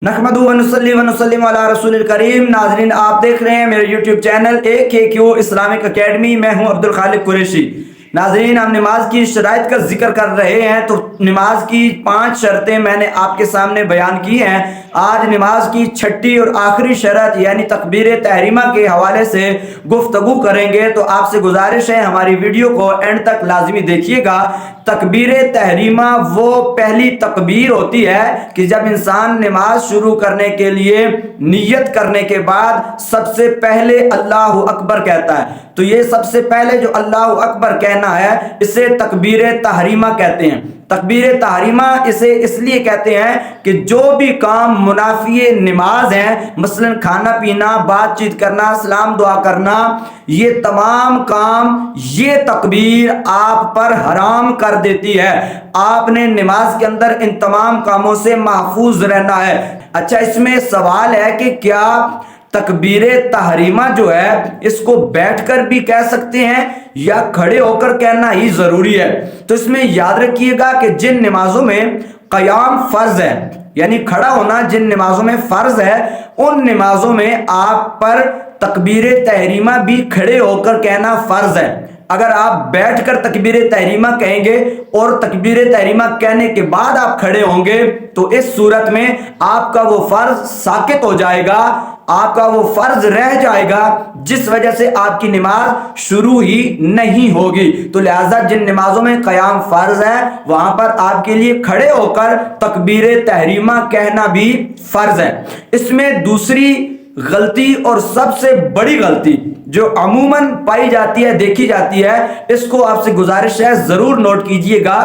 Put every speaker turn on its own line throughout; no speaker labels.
नहमदु व नुसल्ली व नुसल्लिम अला रसूलिल करीम। नाजरीन, आप देख रहे हैं मेरे YouTube channel AKQ Islamic academy. मैं हूं अब्दुल खालिक कुरैशी। नाजरीन, हम नमाज की शराइत का जिक्र कर रहे हैं, तो नमाज की 5 शर्तें मैंने आपके सामने बयान की हैं। आज नमाज की छठी और आखिरी शर्त यानी तकबीर तहरीमा के हवाले से गुफ्तगू करेंगे। तो आपसे गुजारिश है हमारी वीडियो को एंड तक लाजमी देखिएगा। तकबीर तहरीमा वो पहली तकबीर होती है कि जब इंसान नमाज शुरू करने के लिए नियत करने के बाद सबसे पहले अल्लाह अकबर कहता है। तो ये सबसे पहले जो अल्लाह अकबर कहना है इसे तकबीर तहरीमा कहते हैं। तकबीर तहरीमा इसे इसलिए कहते हैं कि जो भी काम मुनाफी नमाज हैं, मसलन खाना पीना, बातचीत करना, सलाम दुआ करना, ये तमाम काम ये तकबीर आप पर हराम कर देती है। आपने नमाज के अंदर इन तमाम कामों से महफूज रहना है। अच्छा, इसमें सवाल है कि क्या तकबीर तहरीमा जो है इसको बैठकर भी कह सकते हैं या खड़े होकर कहना ही जरूरी है? तो इसमें याद रखिएगा कि जिन नमाजों में क़याम फर्ज है यानी खड़ा होना जिन नमाजों में फर्ज है, उन नमाजों में आप पर तकबीर तहरीमा भी खड़े होकर कहना फर्ज है। अगर आप बैठकर तकबीर तहरीमा कहेंगे और तकबीर तहरीमा कहने के बाद आप खड़े होंगे तो इस सूरत में आपका वो फर्ज साकित हो जाएगा, आपका वो फर्ज रह जाएगा, जिस वजह से आपकी नमाज शुरू ही नहीं होगी। तो लिहाजा जिन नमाजों में क़याम फर्ज है वहां पर आपके लिए खड़े होकर तकबीर तहरीमा कहना भी फर्ज है। इसमें दूसरी गलती और सबसे बड़ी गलती जो अमूमन पाई जाती है, देखी जाती है, इसको आपसे गुजारिश है जरूर नोट कीजिएगा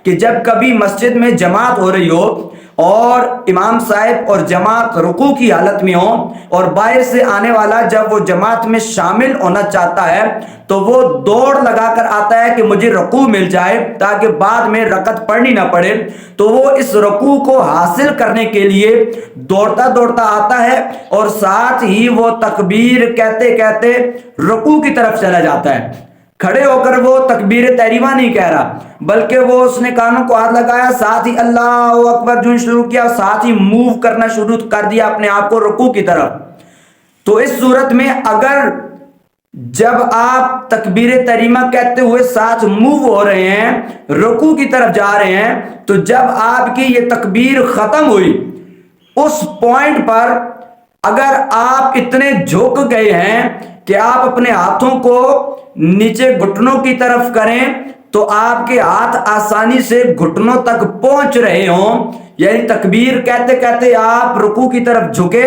कि जब कभी मस्जिद में जमात हो रही हो और इमाम साहब और जमात रुकू की हालत में हो और बाहर से आने वाला जब वो जमात में शामिल होना चाहता है तो वो दौड़ लगाकर आता है कि मुझे रुकू मिल जाए ताकि बाद में रकत पढ़नी ना पड़े। तो वो इस रुकू को हासिल करने के लिए दौड़ता दौड़ता आता है और साथ ही वो तकबीर कहते कहते रुकू की तरफ चला जाता है। खड़े होकर वो तकबीर तहरीमा नहीं कह रहा, बल्कि वो उसने कानों को हाथ लगाया, साथ ही अल्लाह अकबर जो शुरू किया, साथ ही मूव करना शुरू कर दिया अपने आप को रुकू की तरफ। तो इस सूरत में अगर जब आप तकबीर तहरीमा कहते हुए साथ मूव हो रहे हैं, रुकू की तरफ जा रहे हैं, तो जब आपकी ये तकबीर खत्म हुई उस पॉइंट पर अगर आप इतने झुक गए हैं कि आप अपने हाथों को नीचे घुटनों की तरफ करें तो आपके हाथ आसानी से घुटनों तक पहुंच रहे हों, यानी तकबीर कहते कहते आप रुकू की तरफ झुके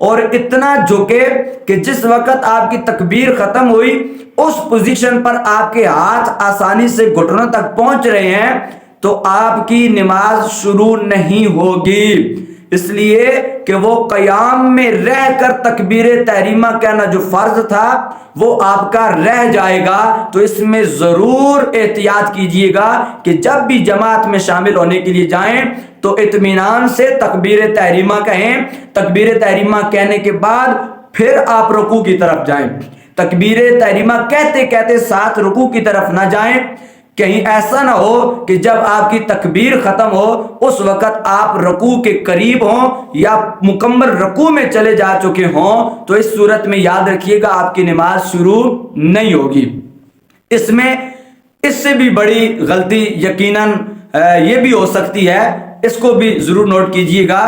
और इतना झुके कि जिस वक्त आपकी तकबीर खत्म हुई उस पोजीशन पर आपके हाथ आसानी से घुटनों तक पहुंच रहे हैं, तो आपकी नमाज शुरू नहीं होगी। इसलिए कि वो क़याम में रहकर तकबीर तहरीमा कहना जो फर्ज था वो आपका रह जाएगा। तो इसमें जरूर एहतियात कीजिएगा कि जब भी जमात में शामिल होने के लिए जाएं तो इत्मीनान से तकबीर तहरीमा कहें। तकबीर तहरीमा कहने के बाद फिर आप रुकू की तरफ जाएं। तकबीर तहरीमा कहते कहते साथ रुकू की तरफ ना जाएं। कहीं ऐसा ना हो कि जब आपकी तकबीर खत्म हो उस वक्त आप रुकू के करीब हों या मुकम्मल रुकू में चले जा चुके हों, तो इस सूरत में याद रखिएगा आपकी नमाज शुरू नहीं होगी। इसमें इससे भी बड़ी गलती यकीनन ये भी हो सकती है, इसको भी जरूर नोट कीजिएगा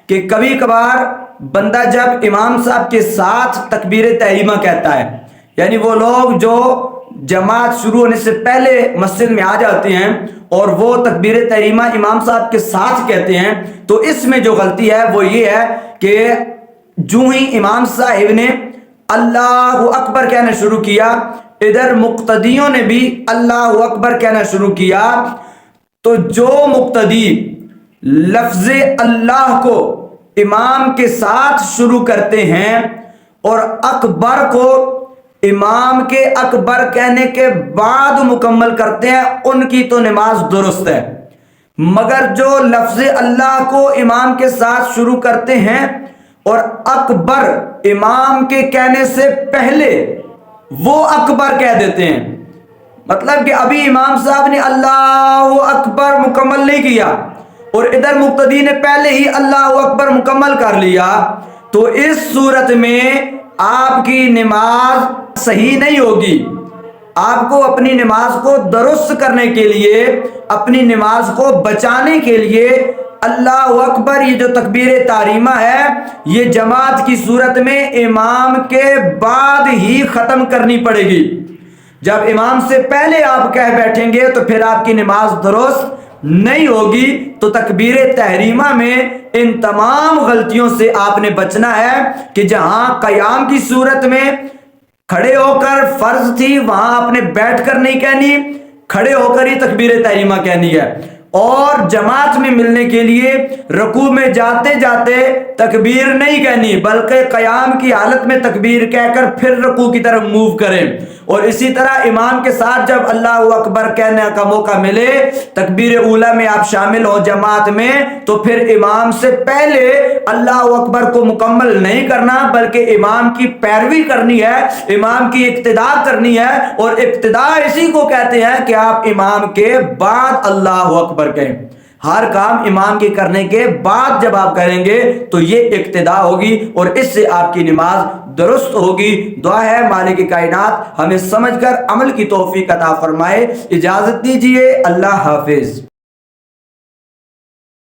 कि कभी कभार बंदा जब इमाम साहब के साथ तकबीर तहरीमा कहता है, यानी वो लोग जो जमात शुरू होने से पहले मस्जिद में आ जाते हैं और वो तकबीर तहरीमा इमाम साहब के साथ कहते हैं, तो इसमें जो गलती है वो ये है कि जो ही इमाम साहब ने अल्लाह अकबर कहना शुरू किया, इधर मुक्तदियों ने भी अल्लाह अकबर कहना शुरू किया, तो जो मुक्तदी लफ्ज़ अल्लाह को इमाम के साथ शुरू करते हैं और अकबर को इमाम के अकबर कहने के बाद मुकम्मल करते हैं, उनकी तो नमाज दुरुस्त है। मगर जो लफ्ज़ अल्लाह को इमाम के साथ शुरू करते हैं और अकबर इमाम के कहने से पहले वो अकबर कह देते हैं, मतलब कि अभी इमाम साहब ने अल्लाह अकबर मुकम्मल नहीं किया اور ادھر مقتدی نے پہلے ہی اللہ اکبر مکمل کر لیا، تو اس صورت میں آپ کی نماز صحیح نہیں ہوگی۔ آپ کو اپنی نماز کو درست کرنے کے لیے، اپنی نماز کو بچانے کے لیے اللہ اکبر، یہ جو تکبیر تحریمہ ہے، یہ جماعت کی صورت میں امام کے بعد ہی ختم کرنی پڑے گی۔ جب امام سے پہلے آپ کہہ بیٹھیں گے تو پھر آپ کی نماز درست نہیں ہوگی۔ تو تکبیر تحریمہ میں ان تمام غلطیوں سے آپ نے بچنا ہے کہ جہاں قیام کی صورت میں کھڑے ہو کر فرض تھی، وہاں آپ نے بیٹھ کر نہیں کہنی، کھڑے ہو کر ہی تکبیر تحریمہ کہنی ہے۔ اور جماعت میں ملنے کے لیے رکوع میں جاتے جاتے تکبیر نہیں کہنی، بلکہ قیام کی حالت میں تکبیر کہہ کر پھر رکوع کی طرف موو کریں۔ اور اسی طرح امام کے ساتھ جب اللہ اکبر کہنے کا موقع ملے، تکبیر اولیٰ میں آپ شامل ہوں جماعت میں، تو پھر امام سے پہلے اللہ اکبر کو مکمل نہیں کرنا، بلکہ امام کی پیروی کرنی ہے، امام کی اقتداء کرنی ہے۔ اور اقتداء اسی کو کہتے ہیں کہ آپ امام کے بعد اللہ اکبر کہیں۔ ہر کام امام کے کرنے کے بعد جب آپ کریں گے تو یہ اقتداء ہوگی، اور اس سے آپ کی نماز درست ہوگی۔ دعا ہے مالک کائنات ہمیں سمجھ کر عمل کی توفیق عطا فرمائے۔ اجازت دیجیے، اللہ حافظ۔